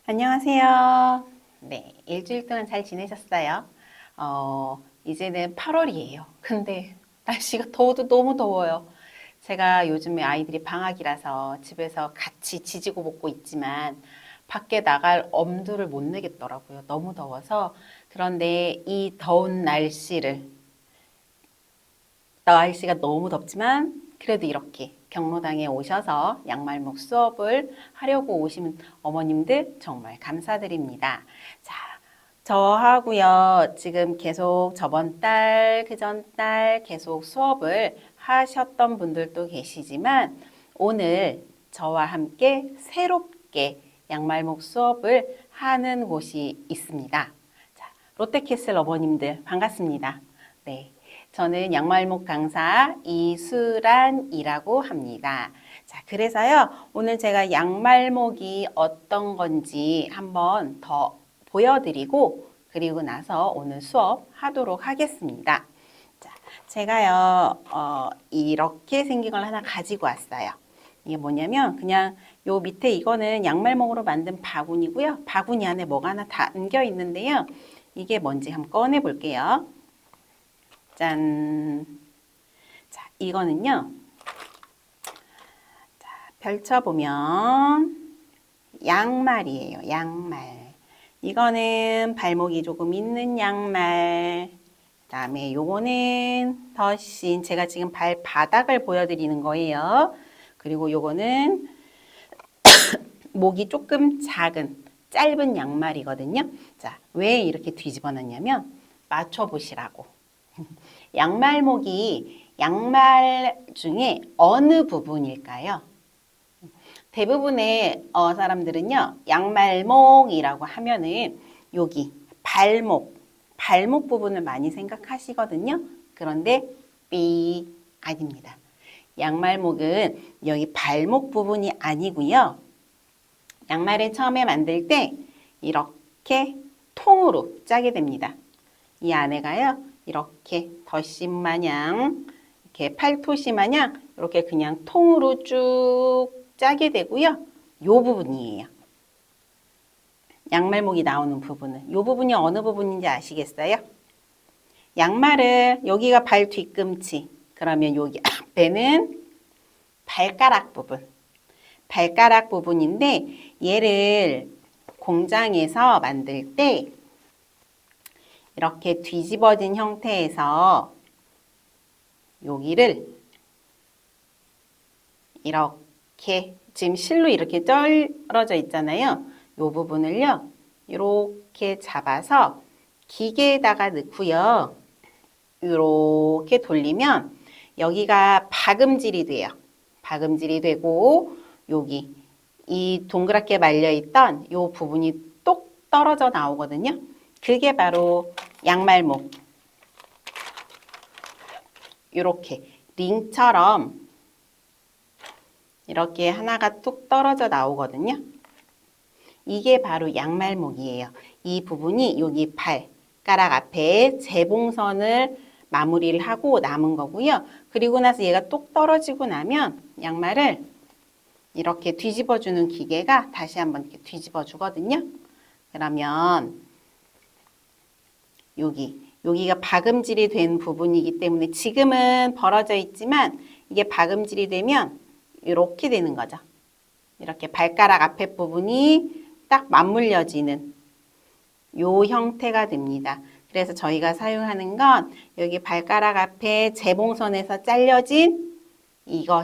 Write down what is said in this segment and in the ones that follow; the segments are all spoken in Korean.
안녕하세요. 네, 일주일 동안 잘 지내셨어요? 이제는 8월이에요. 근데 날씨가 더워도 너무 더워요. 제가 요즘에 아이들이 방학이라서 집에서 같이 지지고 볶고 있지만 밖에 나갈 엄두를 못 내겠더라고요. 너무 더워서. 그런데 이 더운 날씨가 너무 덥지만 그래도 이렇게 경로당에 오셔서 양말목 수업을 하려고 오시는 어머님들 정말 감사드립니다. 자, 저하고요, 지금 계속 저번 달, 그전 달 계속 수업을 하셨던 분들도 계시지만 오늘 저와 함께 새롭게 양말목 수업을 하는 곳이 있습니다. 자, 롯데캐슬 어머님들 반갑습니다. 네. 저는 양말목 강사 이수란이라고 합니다. 자, 그래서요, 오늘 제가 양말목이 어떤 건지 한번 더 보여드리고, 그리고 나서 오늘 수업 하도록 하겠습니다. 자, 제가요, 이렇게 생긴 걸 하나 가지고 왔어요. 이게 뭐냐면, 그냥 요 밑에 이거는 양말목으로 만든 바구니고요. 바구니 안에 뭐가 하나 담겨 있는데요. 이게 뭔지 한번 꺼내 볼게요. 짠. 자, 이거는요. 자, 펼쳐보면 양말이에요. 양말. 이거는 발목이 조금 있는 양말. 그다음에 요거는 더신. 제가 지금 발바닥을 보여드리는 거예요. 그리고 요거는 목이 조금 작은 짧은 양말이거든요. 자, 왜 이렇게 뒤집어 놨냐면 맞춰보시라고. 양말목이 양말 중에 어느 부분일까요? 대부분의 사람들은요, 양말목이라고 하면은 여기 발목 부분을 많이 생각하시거든요. 그런데 삐 아닙니다. 양말목은 여기 발목 부분이 아니고요. 양말을 처음에 만들 때 이렇게 통으로 짜게 됩니다. 이 안에가요, 이렇게 덧심 마냥, 이렇게 팔토시 마냥, 이렇게 그냥 통으로 쭉 짜게 되고요. 요 부분이에요. 양말목이 나오는 부분은. 요 부분이 어느 부분인지 아시겠어요? 양말을, 여기가 발 뒤꿈치. 그러면 여기 앞에는 발가락 부분. 발가락 부분인데, 얘를 공장에서 만들 때, 이렇게 뒤집어진 형태에서 여기를 이렇게 지금 실로 이렇게 떨어져 있잖아요. 이 부분을요. 이렇게 잡아서 기계에다가 넣고요. 이렇게 돌리면 여기가 박음질이 돼요. 박음질이 되고 여기 이 동그랗게 말려있던 이 부분이 똑 떨어져 나오거든요. 그게 바로 양말목. 이렇게 링처럼 이렇게 하나가 뚝 떨어져 나오거든요. 이게 바로 양말목이에요. 이 부분이 여기 발가락 앞에 재봉선을 마무리를 하고 남은 거고요. 그리고 나서 얘가 똑 떨어지고 나면 양말을 이렇게 뒤집어 주는 기계가 다시 한번 이렇게 뒤집어 주거든요. 그러면 여기가 박음질이 된 부분이기 때문에 지금은 벌어져 있지만 이게 박음질이 되면 이렇게 되는 거죠. 이렇게 발가락 앞에 부분이 딱 맞물려지는 요 형태가 됩니다. 그래서 저희가 사용하는 건 여기 발가락 앞에 재봉선에서 잘려진 이거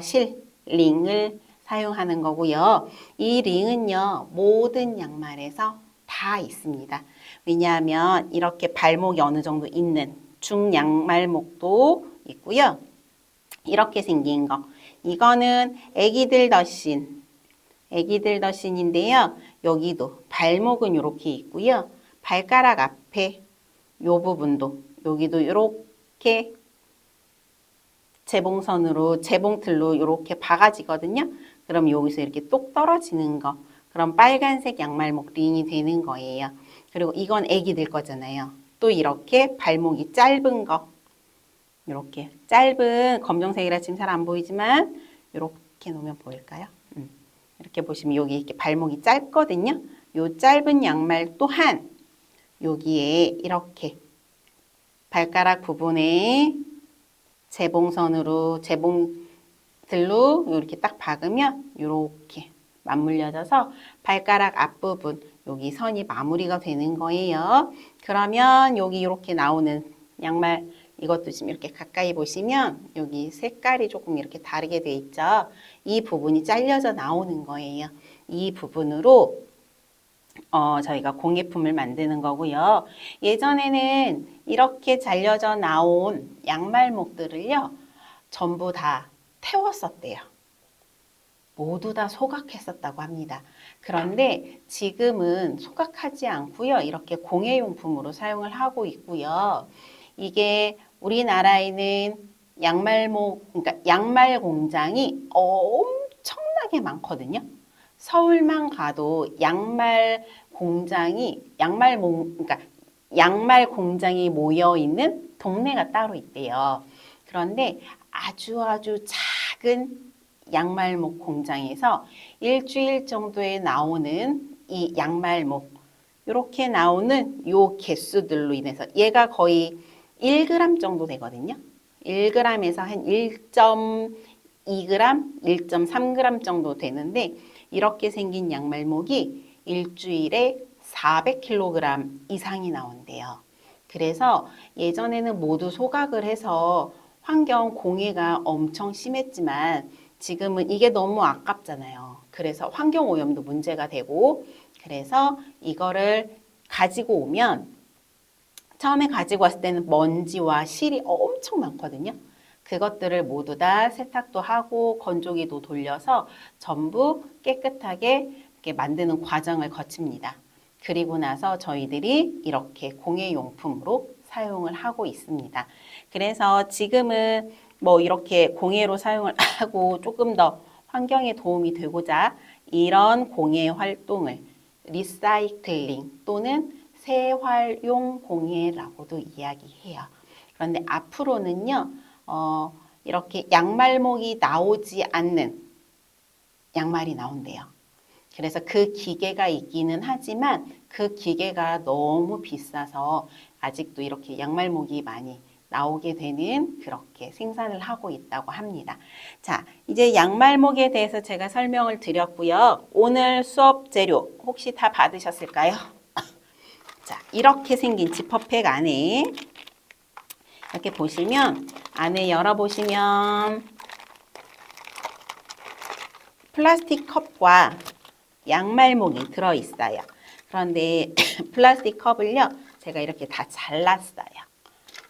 링을 사용하는 거고요. 이 링은요, 모든 양말에서 다 있습니다. 왜냐하면 이렇게 발목이 어느 정도 있는 중양말목도 있고요. 이렇게 생긴 거. 이거는 애기들 더신인데요. 여기도 발목은 이렇게 있고요. 발가락 앞에 요 부분도 여기도 이렇게 재봉틀로 이렇게 박아지거든요. 그럼 여기서 이렇게 똑 떨어지는 거. 그럼 빨간색 양말목 링이 되는 거예요. 그리고 이건 애기들 거잖아요. 또 이렇게 발목이 짧은 거. 이렇게 짧은 검정색이라 지금 잘 안 보이지만 이렇게 놓으면 보일까요? 이렇게 보시면 여기 이렇게 발목이 짧거든요. 요 짧은 양말 또한 여기에 이렇게 발가락 부분에 재봉선으로 재봉들로 이렇게 딱 박으면 이렇게 맞물려져서 발가락 앞부분 여기 선이 마무리가 되는 거예요. 그러면 여기 이렇게 나오는 양말 이것도 지금 이렇게 가까이 보시면 여기 색깔이 조금 이렇게 다르게 돼 있죠. 이 부분이 잘려져 나오는 거예요. 이 부분으로 저희가 공예품을 만드는 거고요. 예전에는 이렇게 잘려져 나온 양말목들을요, 전부 다 태웠었대요. 모두 다 소각했었다고 합니다. 그런데 지금은 소각하지 않고요, 이렇게 공예용품으로 사용을 하고 있고요. 이게 우리나라에는 그러니까 양말 공장이 엄청나게 많거든요. 서울만 가도 그러니까 양말 공장이 모여 있는 동네가 따로 있대요. 그런데 아주 작은 양말목 공장에서 일주일 정도에 나오는 이 양말목, 이렇게 나오는 요 개수들로 인해서 얘가 거의 1g 정도 되거든요. 1g에서 한 1.2g, 1.3g 정도 되는데 이렇게 생긴 양말목이 일주일에 400kg 이상이 나온대요. 그래서 예전에는 모두 소각을 해서 환경 공해가 엄청 심했지만 지금은 이게 너무 아깝잖아요. 그래서 환경 오염도 문제가 되고, 그래서 이거를 가지고 오면 처음에 가지고 왔을 때는 먼지와 실이 엄청 많거든요. 그것들을 모두 다 세탁도 하고 건조기도 돌려서 전부 깨끗하게 이렇게 만드는 과정을 거칩니다. 그리고 나서 저희들이 이렇게 공예용품으로 사용을 하고 있습니다. 그래서 지금은 뭐 이렇게 공예로 사용을 하고 조금 더 환경에 도움이 되고자 이런 공예 활동을 리사이클링 또는 재활용 공예라고도 이야기해요. 그런데 앞으로는요, 이렇게 양말목이 나오지 않는 양말이 나온대요. 그래서 그 기계가 있기는 하지만 그 기계가 너무 비싸서 아직도 이렇게 양말목이 많이 나오게 되는 그렇게 생산을 하고 있다고 합니다. 자, 이제 양말목에 대해서 제가 설명을 드렸고요. 오늘 수업 재료 혹시 다 받으셨을까요? 자, 이렇게 생긴 지퍼백 안에 이렇게 보시면 안에 열어보시면 플라스틱 컵과 양말목이 들어있어요. 그런데 플라스틱 컵을요, 제가 이렇게 다 잘랐어요.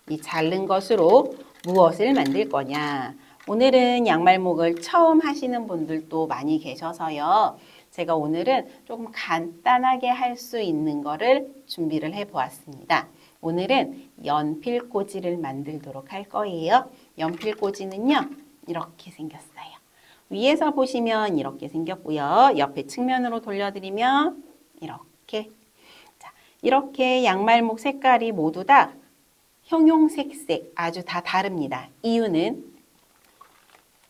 이 자른 것으로 무엇을 만들 거냐. 오늘은 양말목을 처음 하시는 분들도 많이 계셔서요. 제가 오늘은 조금 간단하게 할 수 있는 거를 준비를 해 보았습니다. 오늘은 연필꽂이를 만들도록 할 거예요. 연필꽂이는요, 이렇게 생겼어요. 위에서 보시면 이렇게 생겼고요. 옆에 측면으로 돌려드리면 이렇게. 자, 이렇게 양말목 색깔이 모두 다 형용색색 아주 다 다릅니다. 이유는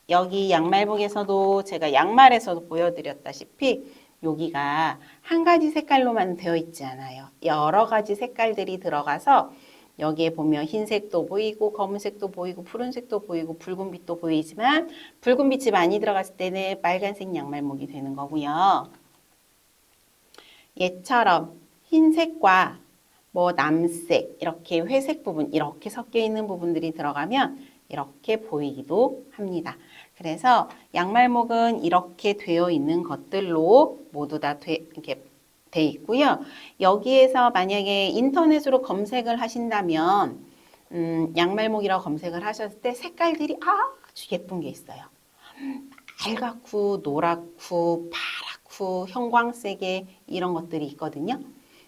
여기 양말복에서도 제가 양말에서도 보여드렸다시피 여기가 한 가지 색깔로만 되어 있지 않아요. 여러 가지 색깔들이 들어가서 여기에 보면 흰색도 보이고 검은색도 보이고 푸른색도 보이고 붉은빛도 보이지만 붉은빛이 많이 들어갔을 때는 빨간색 양말목이 되는 거고요. 얘처럼 흰색과 뭐 남색, 이렇게 회색 부분, 이렇게 섞여 있는 부분들이 들어가면 이렇게 보이기도 합니다. 그래서 양말목은 이렇게 되어 있는 것들로 모두 다 이렇게 돼 있고요. 여기에서 만약에 인터넷으로 검색을 하신다면 양말목이라고 검색을 하셨을 때 색깔들이 아주 예쁜 게 있어요. 빨갛고 노랗고 파랗고 형광색의 이런 것들이 있거든요.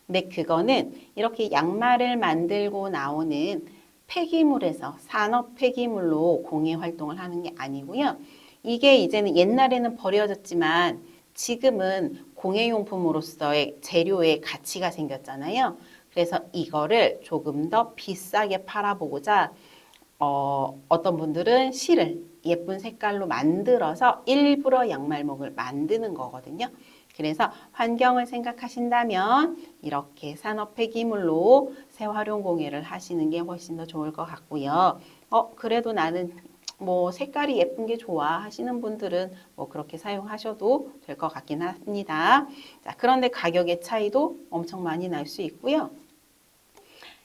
근데 그거는 이렇게 양말을 만들고 나오는 폐기물에서 산업 폐기물로 공예 활동을 하는 게 아니고요. 이게 이제는 옛날에는 버려졌지만 지금은 공예용품으로서의 재료의 가치가 생겼잖아요. 그래서 이거를 조금 더 비싸게 팔아보고자 어떤 분들은 실을 예쁜 색깔로 만들어서 일부러 양말목을 만드는 거거든요. 그래서 환경을 생각하신다면 이렇게 산업 폐기물로 재활용 공예를 하시는 게 훨씬 더 좋을 것 같고요. 그래도 나는 뭐 색깔이 예쁜 게 좋아 하시는 분들은 뭐 그렇게 사용하셔도 될 것 같긴 합니다. 자, 그런데 가격의 차이도 엄청 많이 날 수 있고요.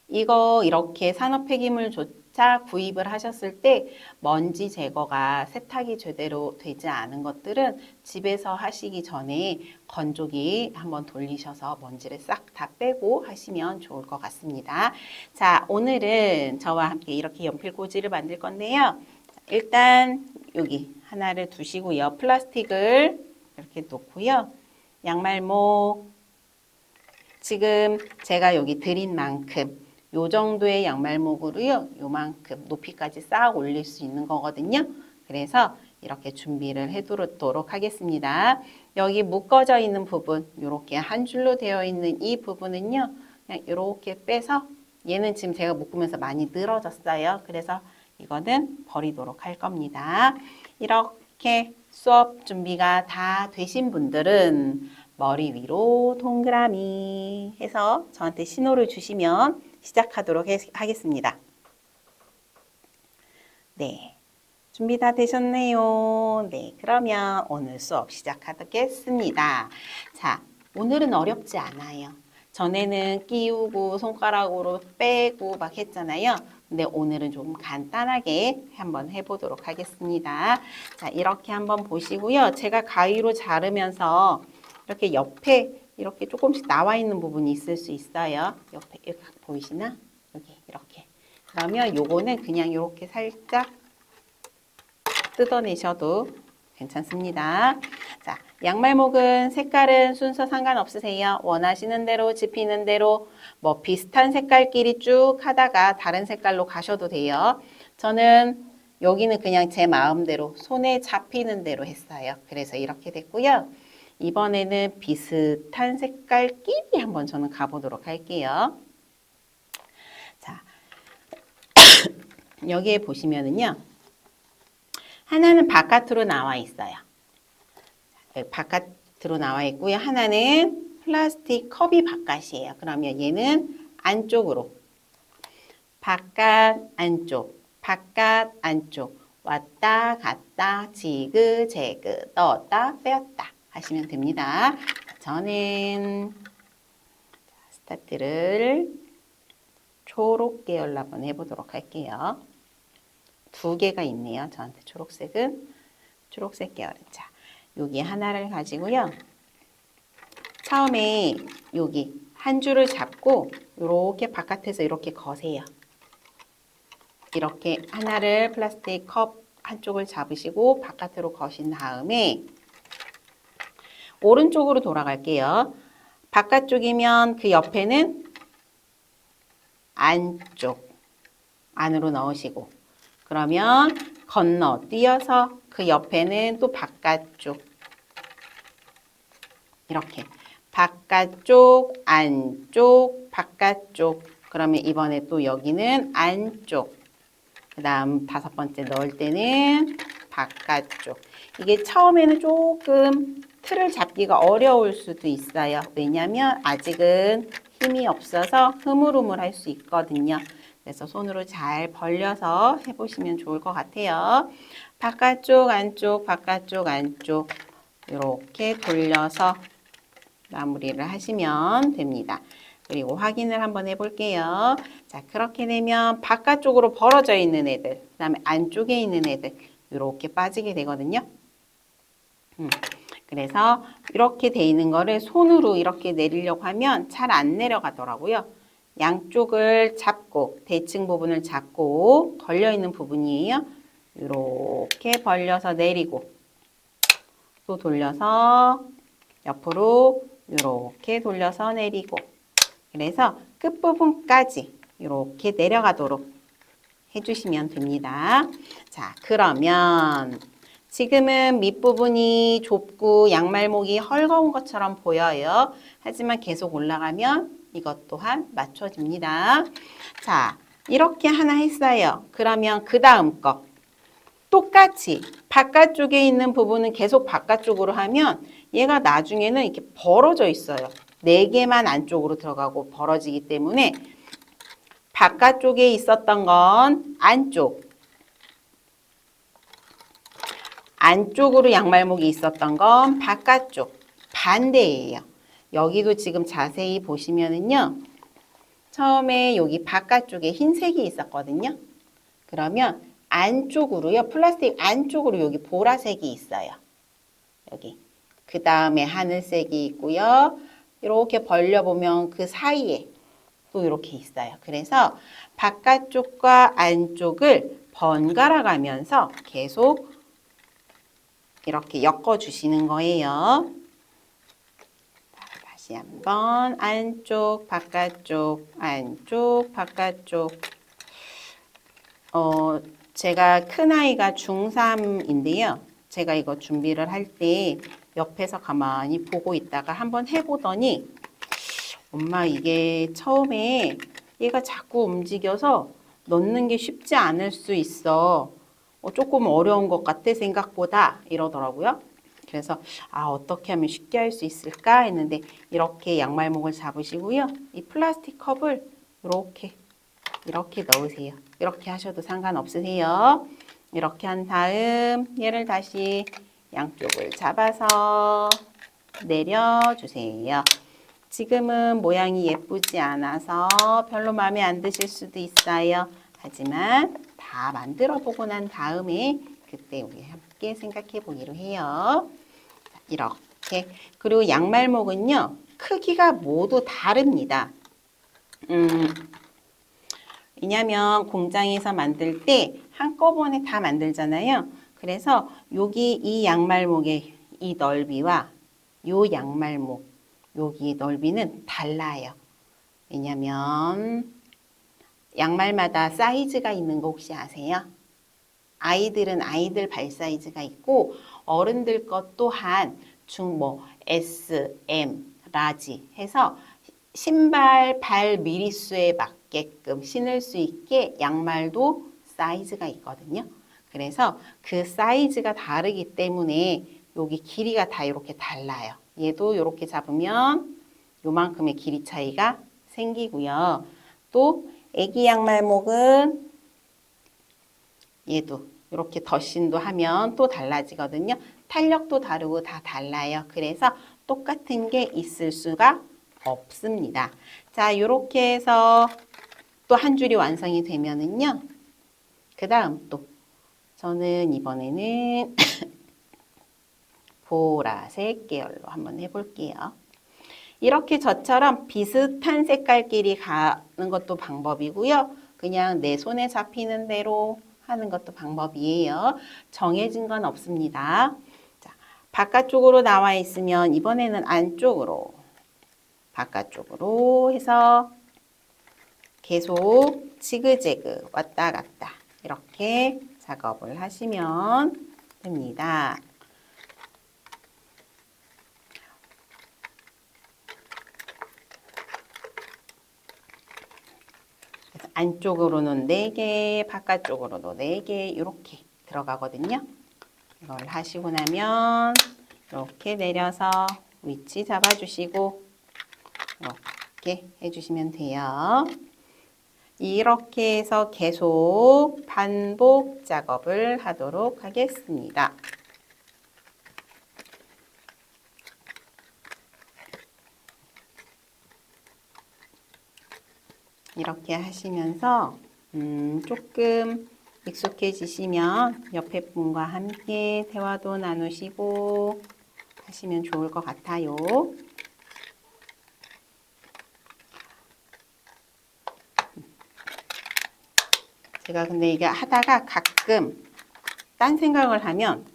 이거 이렇게 산업 폐기물조차 구입을 하셨을 때 먼지 제거가 세탁이 제대로 되지 않은 것들은 집에서 하시기 전에 건조기 한번 돌리셔서 먼지를 싹 다 빼고 하시면 좋을 것 같습니다. 자, 오늘은 저와 함께 이렇게 연필꽂이를 만들 건데요. 일단 여기 하나를 두시고요. 플라스틱을 이렇게 놓고요. 양말목 지금 제가 여기 드린 만큼 요 정도의 양말목으로요. 요만큼 높이까지 싹 올릴 수 있는 거거든요. 그래서 이렇게 준비를 해두도록 하겠습니다. 여기 묶어져 있는 부분, 이렇게 한 줄로 되어 있는 이 부분은요. 그냥 이렇게 빼서 얘는 지금 제가 묶으면서 많이 늘어졌어요. 그래서 이거는 버리도록 할 겁니다. 이렇게 수업 준비가 다 되신 분들은 머리 위로 동그라미 해서 저한테 신호를 주시면 시작하도록 하겠습니다. 네, 준비 다 되셨네요. 네, 그러면 오늘 수업 시작하겠습니다. 자, 오늘은 어렵지 않아요. 전에는 끼우고 손가락으로 빼고 막 했잖아요. 근데 오늘은 좀 간단하게 한번 해보도록 하겠습니다. 자, 이렇게 한번 보시고요. 제가 가위로 자르면서 이렇게 옆에 이렇게 조금씩 나와 있는 부분이 있을 수 있어요. 옆에 이렇게 보이시나? 여기 이렇게. 그러면 요거는 그냥 이렇게 살짝 뜯어내셔도 괜찮습니다. 자, 양말목은 색깔은 순서 상관없으세요. 원하시는 대로 집히는 대로 뭐 비슷한 색깔끼리 쭉 하다가 다른 색깔로 가셔도 돼요. 저는 여기는 그냥 제 마음대로 손에 잡히는 대로 했어요. 그래서 이렇게 됐고요. 이번에는 비슷한 색깔끼리 한번 저는 가보도록 할게요. 자, 여기에 보시면은요. 하나는 바깥으로 나와 있어요. 바깥으로 나와 있고요. 하나는 플라스틱 컵이 바깥이에요. 그러면 얘는 안쪽으로. 바깥, 안쪽, 바깥, 안쪽. 왔다, 갔다, 지그재그, 넣었다, 빼었다 하시면 됩니다. 저는 스타트를 초록 계열로 한번 해보도록 할게요. 두 개가 있네요. 저한테 초록색은 초록색 계열. 자, 여기 하나를 가지고요. 처음에 여기 한 줄을 잡고 이렇게 바깥에서 이렇게 거세요. 이렇게 하나를 플라스틱 컵 한쪽을 잡으시고 바깥으로 거신 다음에 오른쪽으로 돌아갈게요. 바깥쪽이면 그 옆에는 안쪽 안으로 넣으시고 그러면 건너뛰어서 그 옆에는 또 바깥쪽 이렇게 바깥쪽, 안쪽, 바깥쪽 그러면 이번에 또 여기는 안쪽 그 다음 다섯 번째 넣을 때는 바깥쪽 이게 처음에는 조금 틀을 잡기가 어려울 수도 있어요. 왜냐하면 아직은 힘이 없어서 흐물흐물할 수 있거든요. 그래서 손으로 잘 벌려서 해보시면 좋을 것 같아요. 바깥쪽, 안쪽, 바깥쪽, 안쪽 이렇게 돌려서 마무리를 하시면 됩니다. 그리고 확인을 한번 해볼게요. 자, 그렇게 되면 바깥쪽으로 벌어져 있는 애들, 그 다음에 안쪽에 있는 애들 이렇게 빠지게 되거든요. 그래서 이렇게 돼 있는 거를 손으로 이렇게 내리려고 하면 잘 안 내려가더라고요. 양쪽을 잡고 대칭 부분을 잡고 걸려있는 부분이에요. 이렇게 벌려서 내리고 또 돌려서 옆으로 이렇게 돌려서 내리고 그래서 끝부분까지 이렇게 내려가도록 해주시면 됩니다. 자, 그러면 지금은 밑부분이 좁고 양말목이 헐거운 것처럼 보여요. 하지만 계속 올라가면 이것 또한 맞춰집니다. 자, 이렇게 하나 했어요. 그러면 그 다음 거 똑같이 바깥쪽에 있는 부분은 계속 바깥쪽으로 하면 얘가 나중에는 이렇게 벌어져 있어요. 4개만 안쪽으로 들어가고 벌어지기 때문에 바깥쪽에 있었던 건 안쪽으로 양말목이 있었던 건 바깥쪽, 반대예요. 여기도 지금 자세히 보시면은요. 처음에 여기 바깥쪽에 흰색이 있었거든요. 그러면 안쪽으로요. 플라스틱 안쪽으로 여기 보라색이 있어요. 여기. 그 다음에 하늘색이 있고요. 이렇게 벌려보면 그 사이에 또 이렇게 있어요. 그래서 바깥쪽과 안쪽을 번갈아 가면서 계속 이렇게 엮어주시는 거예요. 다시 한번 안쪽, 바깥쪽, 안쪽, 바깥쪽. 제가 큰아이가 중3인데요. 제가 이거 준비를 할 때 옆에서 가만히 보고 있다가 한번 해보더니 엄마 이게 처음에 얘가 자꾸 움직여서 넣는 게 쉽지 않을 수 있어. 조금 어려운 것 같아 생각보다 이러더라고요. 그래서 어떻게 하면 쉽게 할 수 있을까 했는데 이렇게 양말목을 잡으시고요. 이 플라스틱 컵을 이렇게 넣으세요. 이렇게 하셔도 상관없으세요. 이렇게 한 다음 얘를 다시 양쪽을 잡아서 내려주세요. 지금은 모양이 예쁘지 않아서 별로 마음에 안 드실 수도 있어요. 하지만 다 만들어 보고 난 다음에 그때 우리 함께 생각해 보기로 해요. 이렇게. 그리고 양말목은요. 크기가 모두 다릅니다. 왜냐면 공장에서 만들 때 한꺼번에 다 만들잖아요. 그래서 여기 이 양말목의 이 넓이와 요 양말목 여기 넓이는 달라요. 왜냐면 양말마다 사이즈가 있는 거 혹시 아세요? 아이들은 아이들 발 사이즈가 있고 어른들 것 또한 S, M, 라지 해서 신발 발 미리수에 맞게끔 신을 수 있게 양말도 사이즈가 있거든요. 그래서 그 사이즈가 다르기 때문에 여기 길이가 다 이렇게 달라요. 얘도 이렇게 잡으면 요만큼의 길이 차이가 생기고요. 또 애기 양말목은 얘도 이렇게 덧신도 하면 또 달라지거든요. 탄력도 다르고 다 달라요. 그래서 똑같은 게 있을 수가 없습니다. 자, 이렇게 해서 또 한 줄이 완성이 되면은요. 그 다음 또 저는 이번에는 보라색 계열로 한번 해볼게요. 이렇게 저처럼 비슷한 색깔끼리 가는 것도 방법이고요. 그냥 내 손에 잡히는 대로 하는 것도 방법이에요. 정해진 건 없습니다. 자, 바깥쪽으로 나와 있으면 이번에는 안쪽으로 바깥쪽으로 해서 계속 지그재그 왔다 갔다 이렇게 작업을 하시면 됩니다. 안쪽으로는 4개, 바깥쪽으로도 4개 이렇게 들어가거든요. 이걸 하시고 나면 이렇게 내려서 위치 잡아주시고 이렇게 해주시면 돼요. 이렇게 해서 계속 반복 작업을 하도록 하겠습니다. 이렇게 하시면서 조금 익숙해지시면 옆에 분과 함께 대화도 나누시고 하시면 좋을 것 같아요. 제가 근데 이게 하다가 가끔 딴 생각을 하면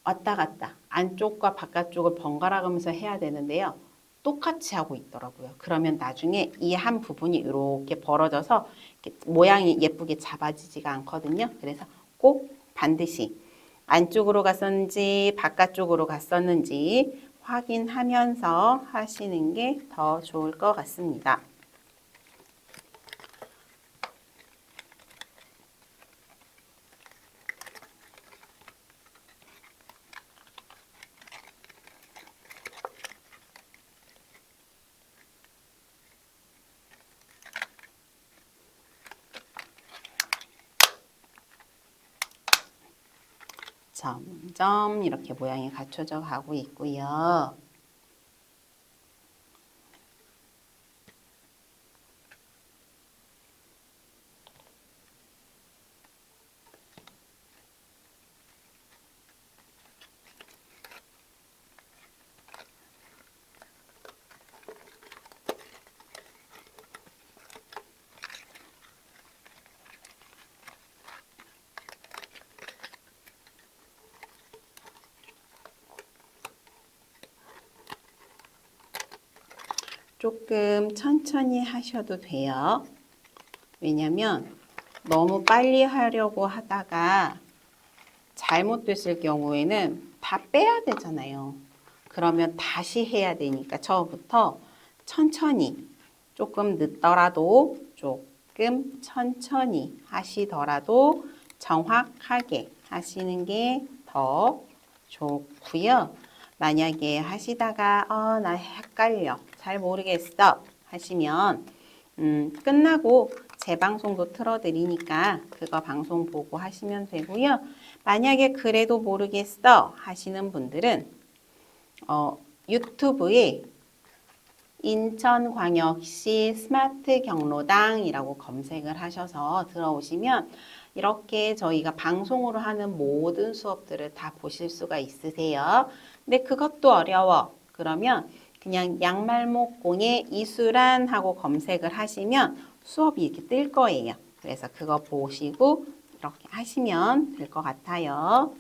왔다 갔다 안쪽과 바깥쪽을 번갈아 가면서 해야 되는데요. 똑같이 하고 있더라고요. 그러면 나중에 이 한 부분이 이렇게 벌어져서 이렇게 모양이 예쁘게 잡아지지가 않거든요. 그래서 꼭 반드시 안쪽으로 갔었는지 바깥쪽으로 갔었는지 확인하면서 하시는 게 더 좋을 것 같습니다. 점점 이렇게 모양이 갖춰져 가고 있고요. 조금 천천히 하셔도 돼요. 왜냐면 너무 빨리 하려고 하다가 잘못됐을 경우에는 다 빼야 되잖아요. 그러면 다시 해야 되니까 처음부터 천천히 조금 늦더라도 조금 천천히 하시더라도 정확하게 하시는 게 더 좋고요. 만약에 하시다가 나 헷갈려, 잘 모르겠어 하시면 끝나고 재방송도 틀어드리니까 그거 방송 보고 하시면 되고요. 만약에 그래도 모르겠어 하시는 분들은 유튜브에 인천광역시 스마트 경로당이라고 검색을 하셔서 들어오시면 이렇게 저희가 방송으로 하는 모든 수업들을 다 보실 수가 있으세요. 근데 그것도 어려워. 그러면 그냥 양말목공의 이수란 하고 검색을 하시면 수업이 이렇게 뜰 거예요. 그래서 그거 보시고 이렇게 하시면 될 것 같아요.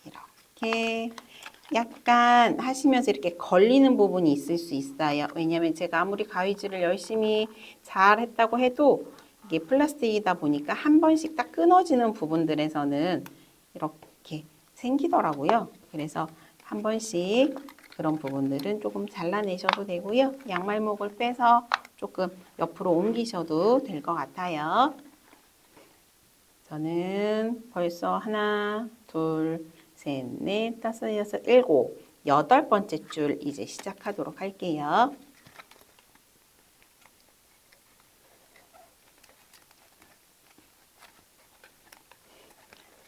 이렇게 약간 하시면서 이렇게 걸리는 부분이 있을 수 있어요. 왜냐면 제가 아무리 가위질을 열심히 잘 했다고 해도 이게 플라스틱이다 보니까 한 번씩 딱 끊어지는 부분들에서는 이렇게 생기더라고요. 그래서 한 번씩 그런 부분들은 조금 잘라내셔도 되고요. 양말목을 빼서 조금 옆으로 옮기셔도 될 것 같아요. 저는 벌써 하나, 둘, 셋, 넷, 다섯, 여섯, 일곱, 여덟 번째 줄 이제 시작하도록 할게요.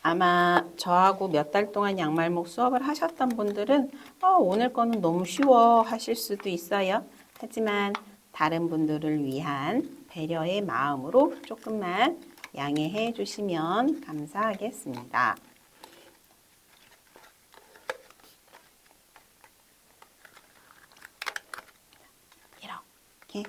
아마 저하고 몇 달 동안 양말목 수업을 하셨던 분들은 오늘 거는 너무 쉬워 하실 수도 있어요. 하지만 다른 분들을 위한 배려의 마음으로 조금만 양해해 주시면 감사하겠습니다. 이렇게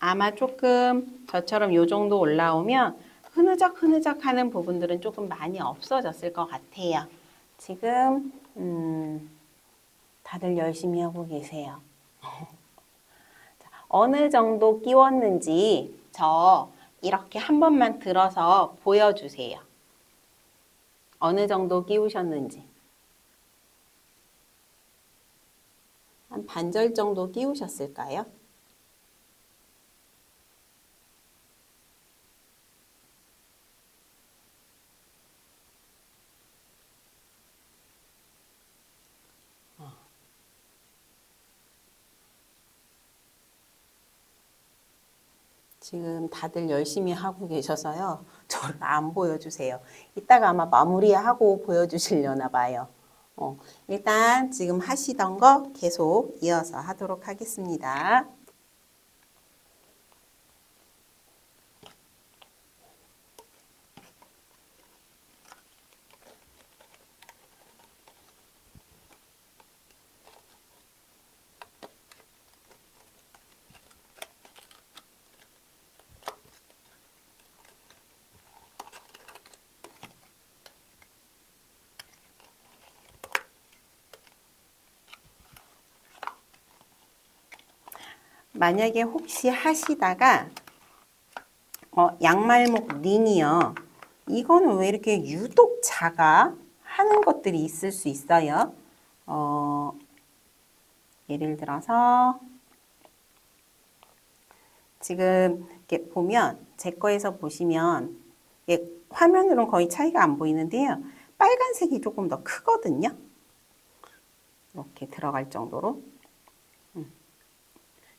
아마 조금 저처럼 요 정도 올라오면 흐느적 하는 부분들은 조금 많이 없어졌을 것 같아요. 지금 다들 열심히 하고 계세요. 어느 정도 끼웠는지 저 이렇게 한 번만 들어서 보여주세요. 어느 정도 끼우셨는지. 한 반절 정도 끼우셨을까요? 지금 다들 열심히 하고 계셔서요. 저를 안 보여주세요. 이따가 아마 마무리하고 보여주시려나 봐요. 일단 지금 하시던 거 계속 이어서 하도록 하겠습니다. 만약에 혹시 하시다가 양말목 링이요. 이거는 왜 이렇게 유독 작아? 하는 것들이 있을 수 있어요. 예를 들어서 지금 이렇게 보면 제 거에서 보시면 화면으로는 거의 차이가 안 보이는데요. 빨간색이 조금 더 크거든요. 이렇게 들어갈 정도로.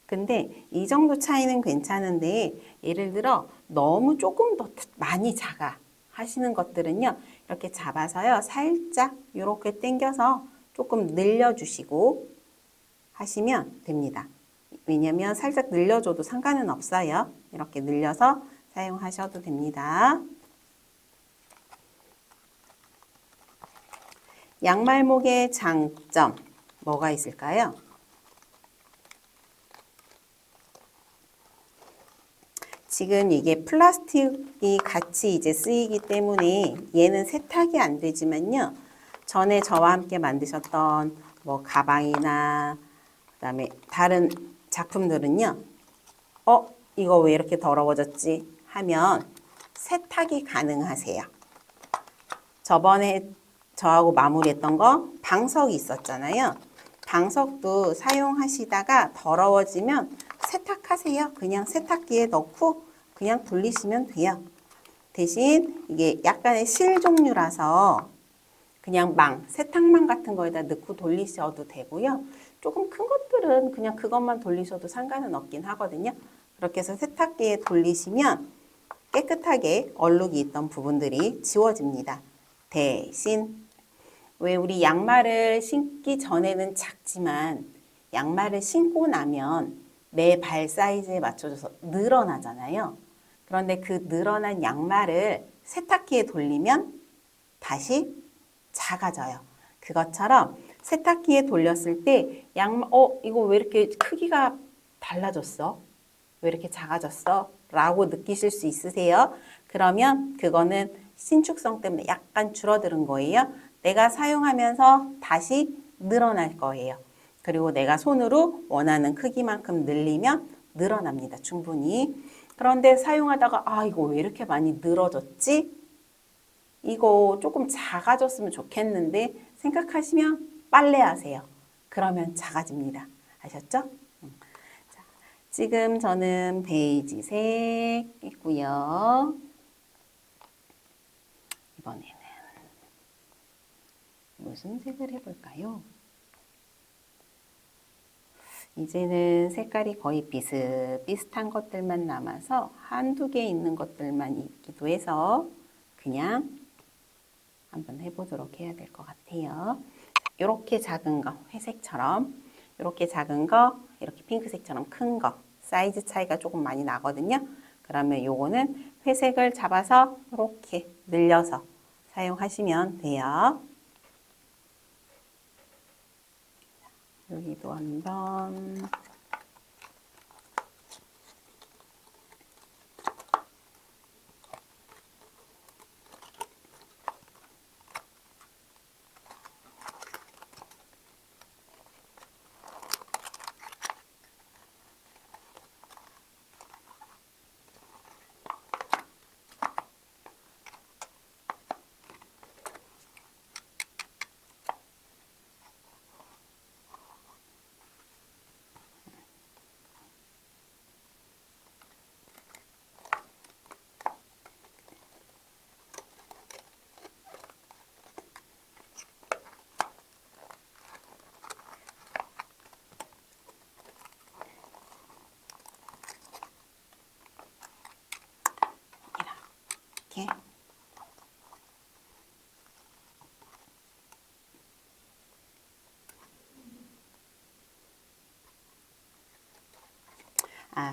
근데 이 정도 차이는 괜찮은데 예를 들어 너무 조금 더 많이 작아 하시는 것들은요. 이렇게 잡아서요. 살짝 이렇게 당겨서 조금 늘려주시고 하시면 됩니다. 왜냐면 살짝 늘려줘도 상관은 없어요. 이렇게 늘려서 사용하셔도 됩니다. 양말목의 장점 뭐가 있을까요? 지금 이게 플라스틱이 같이 이제 쓰이기 때문에 얘는 세탁이 안 되지만요. 전에 저와 함께 만드셨던 뭐 가방이나 그다음에 다른 작품들은요. 이거 왜 이렇게 더러워졌지? 하면 세탁이 가능하세요. 저번에 저하고 마무리했던 거 방석이 있었잖아요. 방석도 사용하시다가 더러워지면 세탁하세요. 그냥 세탁기에 넣고 그냥 돌리시면 돼요. 대신 이게 약간의 실 종류라서 그냥 세탁망 같은 거에다 넣고 돌리셔도 되고요. 조금 큰 것들은 그냥 그것만 돌리셔도 상관은 없긴 하거든요. 그렇게 해서 세탁기에 돌리시면 깨끗하게 얼룩이 있던 부분들이 지워집니다. 대신 왜 우리 양말을 신기 전에는 작지만 양말을 신고 나면 내 발 사이즈에 맞춰져서 늘어나잖아요. 그런데 그 늘어난 양말을 세탁기에 돌리면 다시 작아져요. 그것처럼 세탁기에 돌렸을 때 이거 왜 이렇게 크기가 달라졌어? 왜 이렇게 작아졌어? 라고 느끼실 수 있으세요? 그러면 그거는 신축성 때문에 약간 줄어드는 거예요. 내가 사용하면서 다시 늘어날 거예요. 그리고 내가 손으로 원하는 크기만큼 늘리면 늘어납니다. 충분히. 그런데 사용하다가 이거 왜 이렇게 많이 늘어졌지? 이거 조금 작아졌으면 좋겠는데 생각하시면 빨래하세요. 그러면 작아집니다. 아셨죠? 자, 지금 저는 베이지색 있고요. 이번에는 무슨 색을 해볼까요? 이제는 색깔이 거의 비슷비슷한 것들만 남아서 한두 개 있는 것들만 있기도 해서 그냥 한번 해보도록 해야 될 것 같아요. 이렇게 작은 거, 회색처럼 이렇게 작은 거, 이렇게 핑크색처럼 큰 거, 사이즈 차이가 조금 많이 나거든요. 그러면 요거는 회색을 잡아서 이렇게 늘려서 사용하시면 돼요. 여기도 한번 이렇게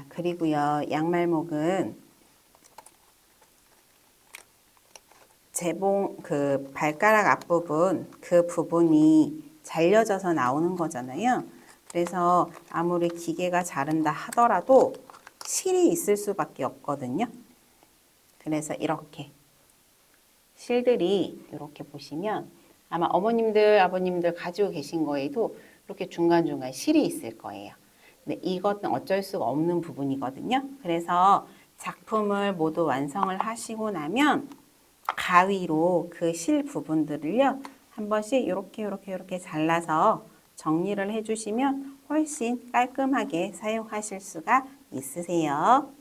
그리고요, 양말목은 그 발가락 앞부분, 그 부분이 잘려져서 나오는 거잖아요. 그래서 아무리 기계가 자른다 하더라도 실이 있을 수밖에 없거든요. 그래서 이렇게 실들이 이렇게 보시면 아마 어머님들, 아버님들 가지고 계신 거에도 이렇게 중간중간 실이 있을 거예요. 근데 이것은 어쩔 수가 없는 부분이거든요. 그래서 작품을 모두 완성을 하시고 나면 가위로 그 실 부분들을요, 한 번씩 이렇게 잘라서 정리를 해주시면 훨씬 깔끔하게 사용하실 수가 있으세요.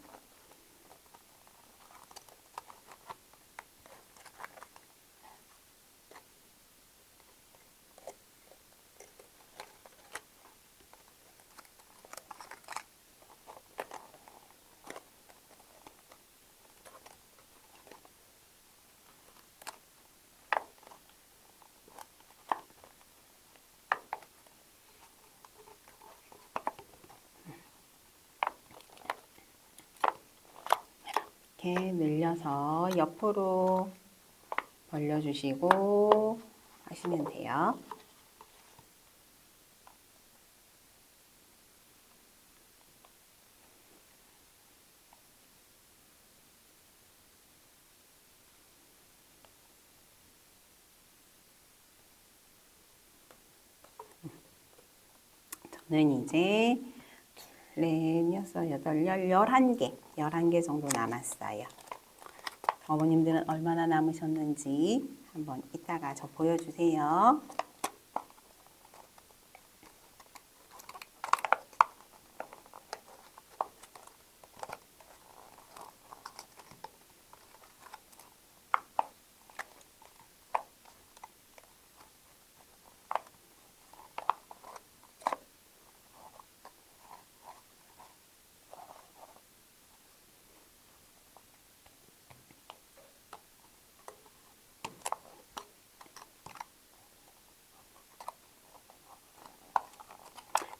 이렇게 늘려서 옆으로 벌려주시고 하시면 돼요. 저는 이제 넷, 여섯, 여덟, 11개 정도 남았어요. 어머님들은 얼마나 남으셨는지 한번 이따가 저 보여주세요.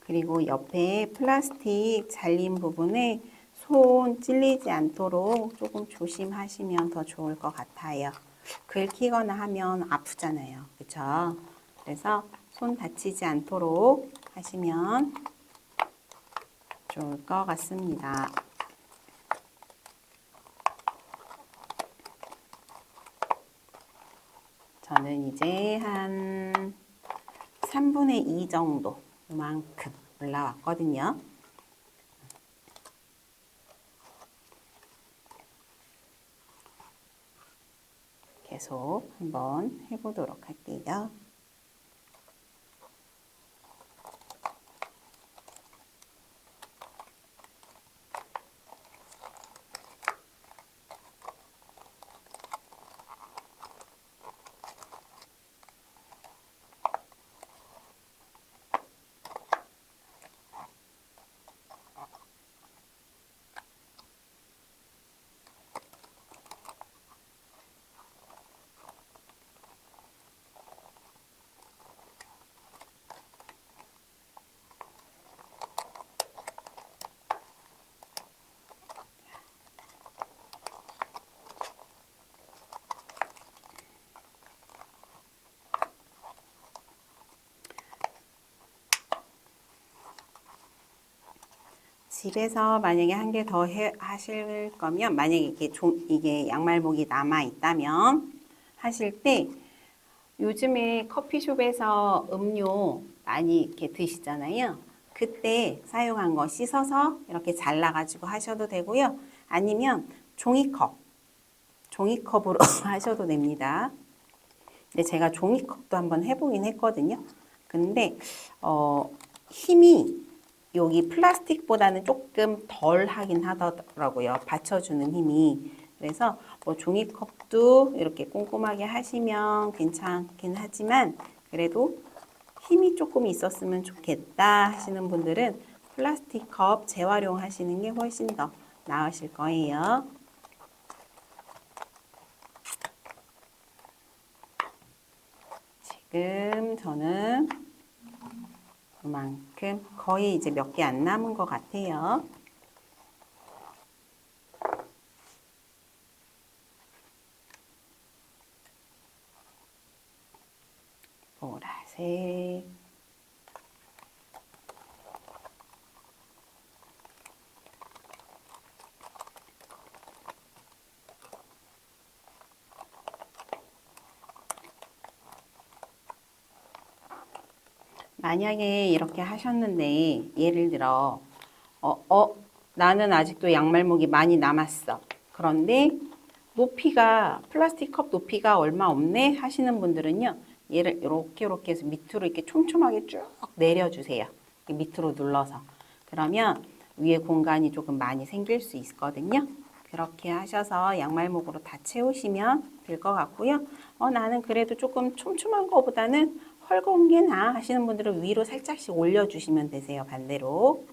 그리고 옆에 플라스틱 잘린 부분에 손 찔리지 않도록 조금 조심하시면 더 좋을 것 같아요. 긁히거나 하면 아프잖아요. 그렇죠? 그래서 손 다치지 않도록 하시면 좋을 것 같습니다. 저는 이제 한 3분의 2 정도 이만큼 올라왔거든요. 계속 한번 해보도록 할게요. 집에서 만약에 한 개 더 하실 거면, 만약에 이게 양말목이 남아 있다면 하실 때, 요즘에 커피숍에서 음료 많이 이렇게 드시잖아요. 그때 사용한 거 씻어서 이렇게 잘라가지고 하셔도 되고요. 아니면 종이컵으로 하셔도 됩니다. 근데 제가 종이컵도 한번 해보긴 했거든요. 근데 힘이 여기 플라스틱보다는 조금 덜 하긴 하더라고요. 받쳐주는 힘이. 그래서 뭐 종이컵도 이렇게 꼼꼼하게 하시면 괜찮긴 하지만 그래도 힘이 조금 있었으면 좋겠다 하시는 분들은 플라스틱 컵 재활용하시는 게 훨씬 더 나으실 거예요. 지금 저는 그만큼 거의 이제 몇 개 안 남은 것 같아요. 보라색. 만약에 이렇게 하셨는데 예를 들어 나는 아직도 양말목이 많이 남았어. 그런데 높이가 플라스틱 컵 높이가 얼마 없네 하시는 분들은요. 얘를 이렇게 해서 밑으로 이렇게 촘촘하게 쭉 내려주세요. 밑으로 눌러서. 그러면 위에 공간이 조금 많이 생길 수 있거든요. 그렇게 하셔서 양말목으로 다 채우시면 될 것 같고요. 나는 그래도 조금 촘촘한 거보다는 헐거운 게 나아 하시는 분들은 위로 살짝씩 올려주시면 되세요. 반대로.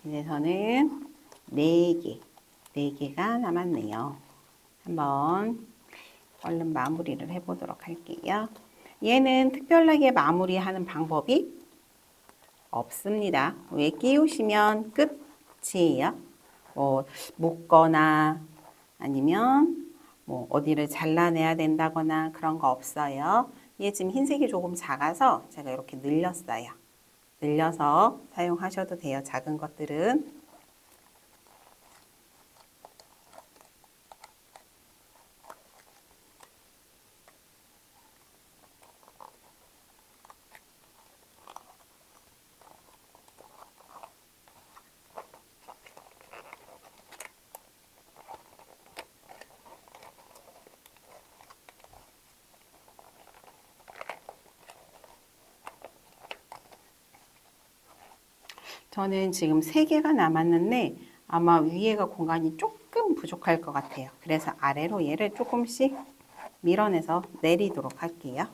이제 저는 4개가 남았네요. 한번 얼른 마무리를 해보도록 할게요. 얘는 특별하게 마무리하는 방법이 없습니다. 왜 끼우시면 끝이에요. 뭐 묶거나 아니면 뭐 어디를 잘라내야 된다거나 그런 거 없어요. 얘 지금 흰색이 조금 작아서 제가 이렇게 늘렸어요. 늘려서 사용하셔도 돼요. 작은 것들은. 저는 지금 3개가 남았는데 아마 위에가 공간이 조금 부족할 것 같아요. 그래서 아래로 얘를 조금씩 밀어내서 내리도록 할게요.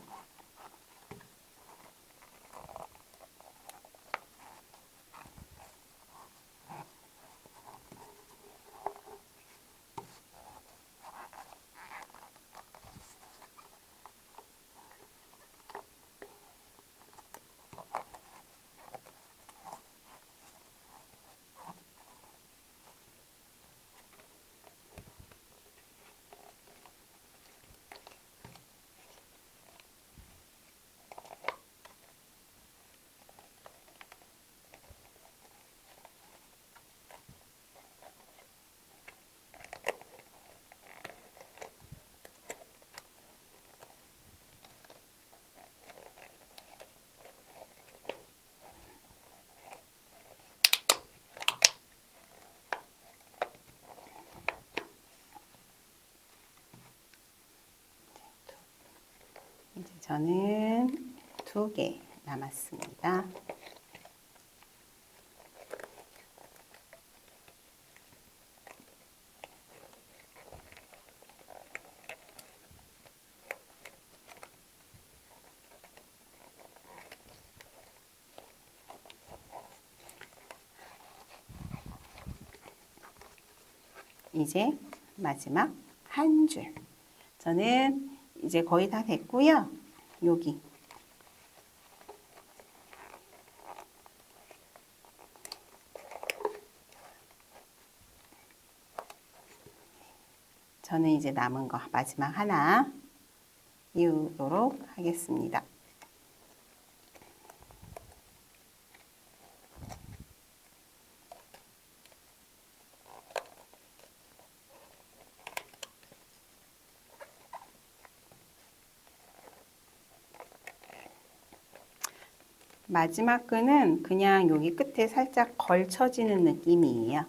이제 저는 2개 남았습니다. 이제 마지막 한 줄. 저는 이제 거의 다 됐고요. 여기 저는 이제 남은 거 마지막 하나 이우도록 하겠습니다. 마지막 끈은 그냥 여기 끝에 살짝 걸쳐지는 느낌이에요.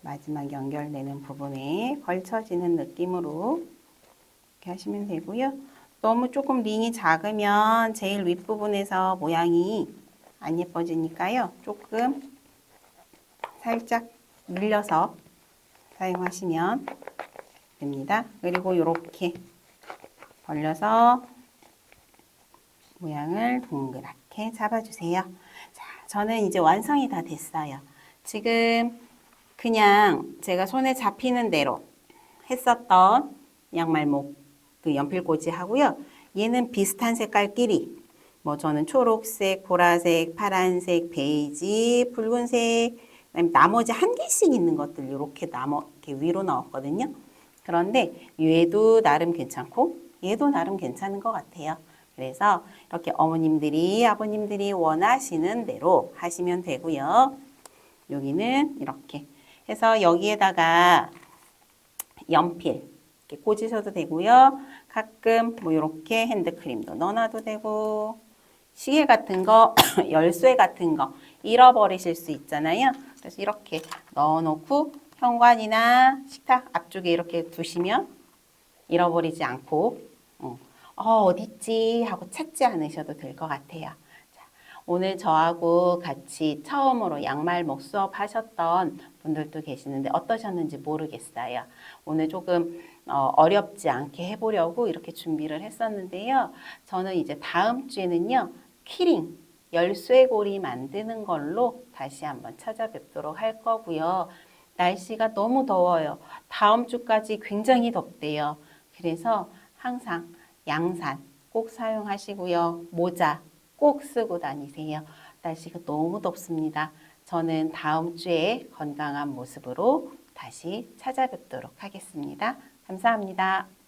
마지막 연결되는 부분에 걸쳐지는 느낌으로 이렇게 하시면 되고요. 너무 조금 링이 작으면 제일 윗부분에서 모양이 안 예뻐지니까요. 조금 살짝 늘려서 사용하시면 됩니다. 그리고 이렇게 벌려서 모양을 동그랗게 잡아주세요. 자, 저는 이제 완성이 다 됐어요. 지금 그냥 제가 손에 잡히는 대로 했었던 양말목 그 연필꽂이 하고요. 얘는 비슷한 색깔끼리 뭐 저는 초록색, 보라색, 파란색, 베이지, 붉은색 그다음에 나머지 한 개씩 있는 것들 이렇게 이렇게 위로 넣었거든요. 그런데 얘도 나름 괜찮고 얘도 나름 괜찮은 것 같아요. 그래서 이렇게 어머님들이 아버님들이 원하시는 대로 하시면 되고요. 여기는 이렇게 해서 여기에다가 연필 이렇게 꽂으셔도 되고요. 가끔 뭐 이렇게 핸드크림도 넣어놔도 되고 시계 같은 거, 열쇠 같은 거 잃어버리실 수 있잖아요. 그래서 이렇게 넣어놓고 현관이나 식탁 앞쪽에 이렇게 두시면 잃어버리지 않고 어딨지 하고 찾지 않으셔도 될 것 같아요. 자, 오늘 저하고 같이 처음으로 양말목 수업 하셨던 분들도 계시는데 어떠셨는지 모르겠어요. 오늘 조금 어렵지 않게 해보려고 이렇게 준비를 했었는데요. 저는 이제 다음 주에는요. 키링 열쇠고리 만드는 걸로 다시 한번 찾아뵙도록 할 거고요. 날씨가 너무 더워요. 다음 주까지 굉장히 덥대요. 그래서 항상 양산 꼭 사용하시고요. 모자 꼭 쓰고 다니세요. 날씨가 너무 덥습니다. 저는 다음 주에 건강한 모습으로 다시 찾아뵙도록 하겠습니다. 감사합니다.